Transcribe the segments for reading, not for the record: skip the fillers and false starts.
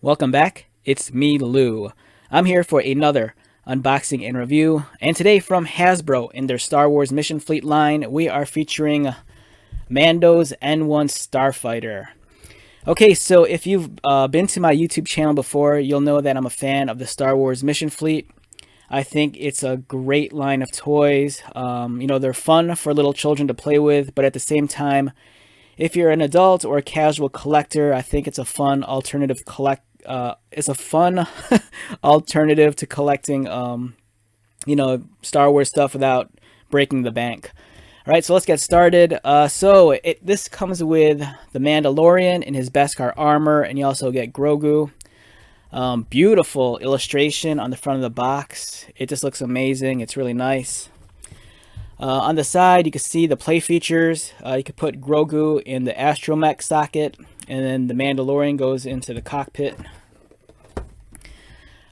Welcome back. It's me, Lou. I'm here for another unboxing and review. And today from Hasbro in their Star Wars Mission Fleet line, we are featuring Mando's N-1 Starfighter. Okay, so if you've been to my YouTube channel before, you'll know that I'm a fan of the Star Wars Mission Fleet. I think it's a great line of toys. They're fun for little children to play with, but at the same time, if you're an adult or a casual collector, I think it's a fun alternative alternative to collecting, Star Wars stuff without breaking the bank. All right, so let's get started. This comes with the Mandalorian in his Beskar armor, and you also get Grogu. Beautiful illustration on the front of the box. It just looks amazing. It's really nice. On the side, you can see the play features. You can put Grogu in the astromech socket, and then the Mandalorian goes into the cockpit.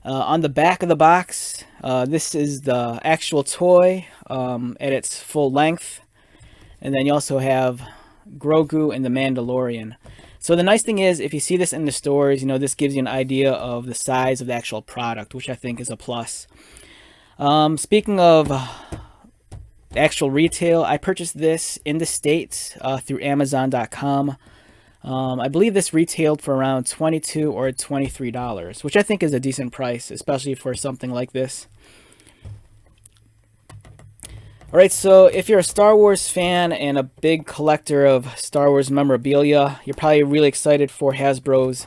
On the back of the box, this is the actual toy at its full length. And then you also have Grogu and the Mandalorian. So the nice thing is, if you see this in the stores, this gives you an idea of the size of the actual product, which I think is a plus. Speaking of actual retail, I purchased this in the States through Amazon.com. I believe this retailed for around $22 or $23, which I think is a decent price, especially for something like this. Alright, so if you're a Star Wars fan and a big collector of Star Wars memorabilia, you're probably really excited for Hasbro's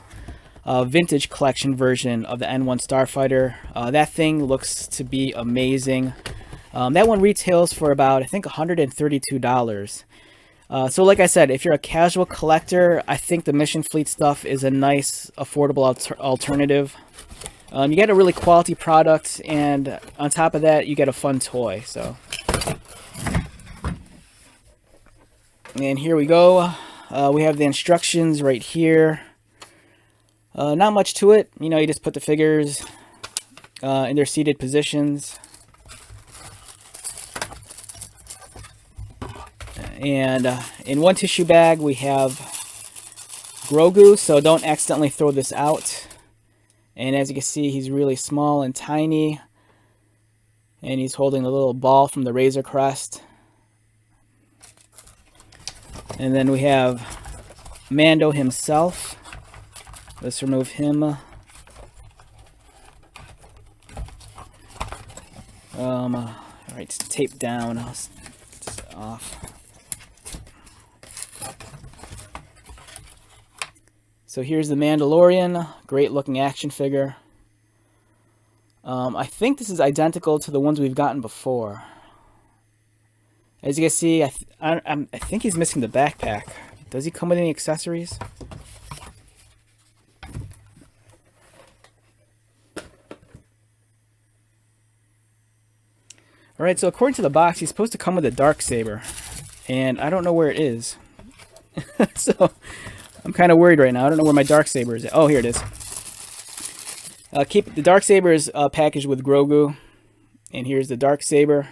vintage collection version of the N-1 Starfighter. That thing looks to be amazing. That one retails for about, I think, $132. So like I said, if you're a casual collector, I think the Mission Fleet stuff is a nice, affordable alternative. You get a really quality product, and on top of that, you get a fun toy. And here we go. We have the instructions right here. Not much to it. You just put the figures in their seated positions. And in one tissue bag, we have Grogu, so don't accidentally throw this out. And as you can see, he's really small and tiny. And he's holding a little ball from the Razor Crest. And then we have Mando himself. Let's remove him. Alright, it's taped down. Just off. So here's the Mandalorian, great looking action figure. I think this is identical to the ones we've gotten before. As you can see, I think he's missing the backpack. Does he come with any accessories? Alright, so according to the box, he's supposed to come with a darksaber. And I don't know where it is. So I'm kind of worried right now. I don't know where my darksaber is. Oh, here it is. Keep the darksaber is packaged with Grogu, and here's the darksaber.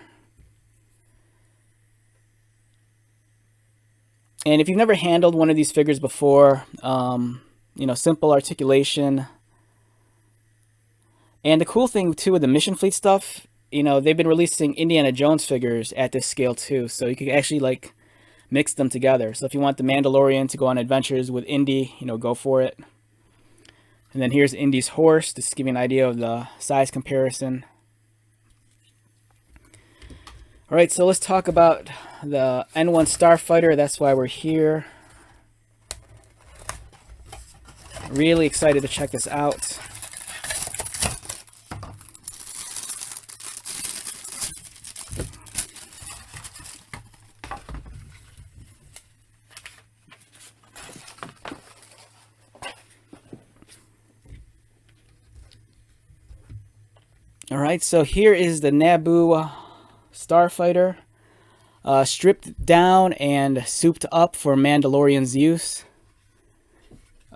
And if you've never handled one of these figures before, simple articulation. And the cool thing too with the Mission Fleet stuff, they've been releasing Indiana Jones figures at this scale too, so you could actually mix them together. So if you want the Mandalorian to go on adventures with Indy, go for it. And then here's Indy's horse, just to give you an idea of the size comparison. Alright, so let's talk about the N-1 Starfighter. That's why we're here. Really excited to check this out. Alright, so here is the Naboo Starfighter, stripped down and souped up for Mandalorian's use.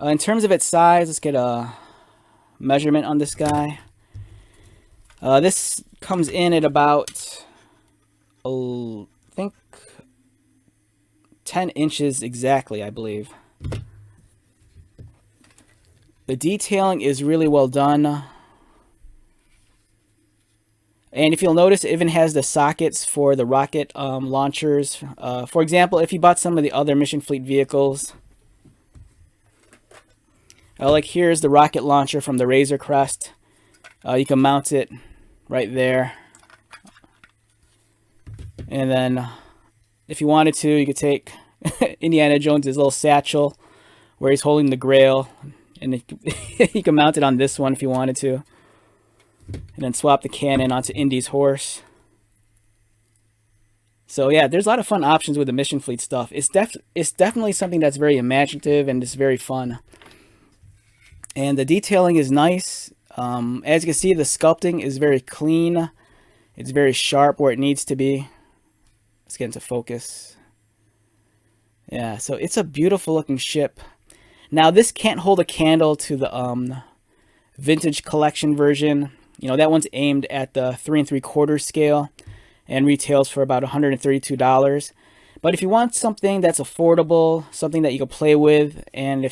In terms of its size, let's get a measurement on this guy. This comes in at about, I think, 10 inches exactly, I believe. The detailing is really well done. And if you'll notice, it even has the sockets for the rocket launchers. For example, if you bought some of the other Mission Fleet vehicles, like here's the rocket launcher from the Razor Crest. You can mount it right there. And then if you wanted to, you could take Indiana Jones' little satchel where he's holding the Grail, and you can mount it on this one if you wanted to. And then swap the cannon onto Indy's horse. So yeah, there's a lot of fun options with the Mission Fleet stuff. It's definitely something that's very imaginative and it's very fun. And the detailing is nice. As you can see, the sculpting is very clean. It's very sharp where it needs to be. Let's get into focus. Yeah, so it's a beautiful looking ship. Now this can't hold a candle to the vintage collection version. You know, that one's aimed at the 3 3/4 scale and retails for about $132. But if you want something that's affordable, something that you can play with, and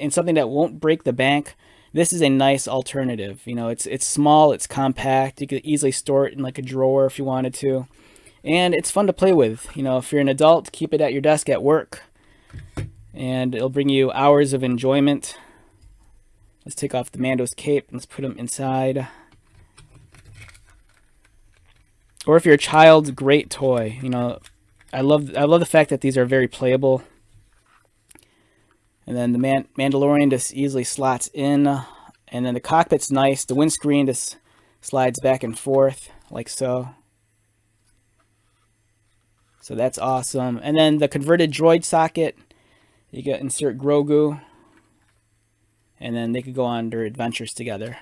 something that won't break the bank, this is a nice alternative. You know, it's small, it's compact. You could easily store it in like a drawer if you wanted to. And it's fun to play with. You know, if you're an adult, keep it at your desk at work. And it'll bring you hours of enjoyment. Let's take off the Mando's cape. Let's put him inside. Or if you're a child, great toy. You know, I love the fact that these are very playable. And then the Mandalorian just easily slots in. And then the cockpit's nice. The windscreen just slides back and forth like so. So that's awesome. And then the converted droid socket, you can insert Grogu. And then they could go on their adventures together.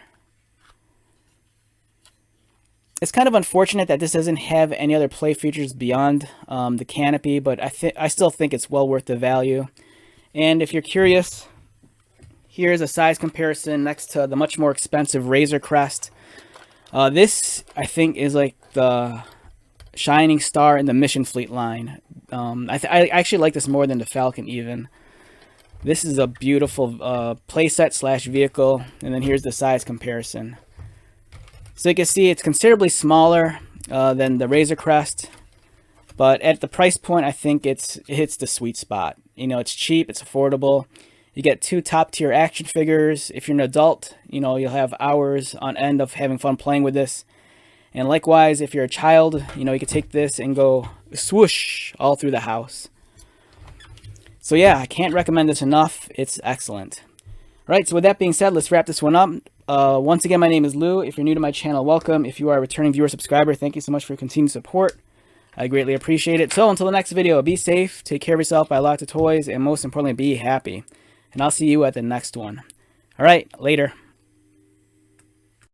It's kind of unfortunate that this doesn't have any other play features beyond the canopy, but I still think it's well worth the value. And if you're curious, here's a size comparison next to the much more expensive Razor Crest. This, I think, is like the shining star in the Mission Fleet line. I actually like this more than the Falcon even. This is a beautiful playset slash vehicle, and then here's the size comparison. So you can see it's considerably smaller than the Razor Crest, but at the price point, I think it hits the sweet spot. You know, it's cheap, it's affordable. You get 2 top-tier action figures. If you're an adult, you know, you'll have hours on end of having fun playing with this. And likewise, if you're a child, you know, you can take this and go swoosh all through the house. So yeah, I can't recommend this enough. It's excellent. All right, so with that being said, let's wrap this one up. Once again, my name is Lou. If you're new to my channel, welcome. If you are a returning viewer subscriber, thank you so much for your continued support. I greatly appreciate it. So until the next video, be safe, take care of yourself, buy lots of toys, and most importantly, be happy. And I'll see you at the next one. All right, later.